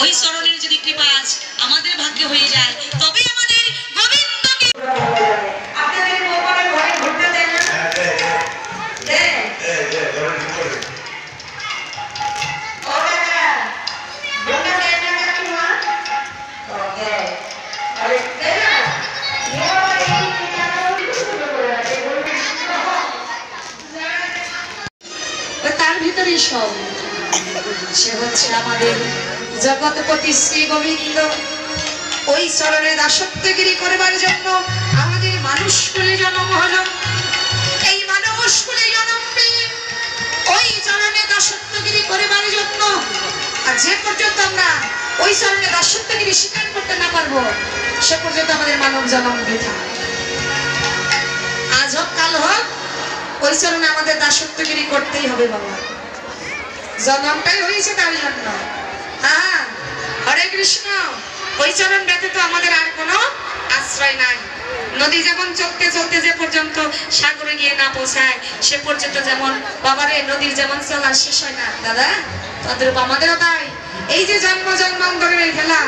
ওই চরণের যদি কৃপা আজ আমাদের ভাগ্যে হয়ে যায় তবে আমাদের গোবিন্দকে আপনাদের মোবাইল ঘরে ঘুরতে দেন না তার ভিতরে সব সে হচ্ছে আমাদের জগৎপতি শ্রী গোবিন্দ। ওই চরণে দাসত্বগিরি করবার জন্য আমাদের মানুষ কুলে জন্ম হলো। এই মানুষ কুলে জন্ম পেয়ে ওই চরণে দাসত্বগিরি করবার জন্য আর যে পর্যন্ত আমরা ওই চরণে দাসত্বগিরি স্বীকার করতে না পারবো সে পর্যন্ত আমাদের মানব জন্ম বৃথা। আজ হোক কাল হোক ওই চরণে আমাদের দাসত্বগিরি করতেই হবে বাবা। জন্মটাই হয়েছে তার জন্য। হ্যাঁ, হরে কৃষ্ণ। ওই চরণ ব্যতীত আমাদের আর কোনো আশ্রয় নাই। নদী যেমন চলতে চলতে যে পর্যন্ত সাগরে গিয়ে না পৌঁছায় সে পর্যন্ত যেমন বাবারে নদীর যেমন চলার শেষ হয় না দাদা, তদ্রূপ আমাদেরও তাই। এই যে জন্ম জন্মান্তরের খেলা,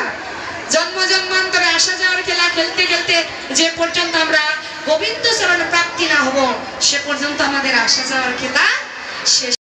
জন্ম জন্মান্তরে আসা যাওয়ার খেলা খেলতে খেলতে যে পর্যন্ত আমরা গোবিন্দ চরণ প্রাপ্তি না হব সে পর্যন্ত আমাদের আসা যাওয়ার খেলা শেষ।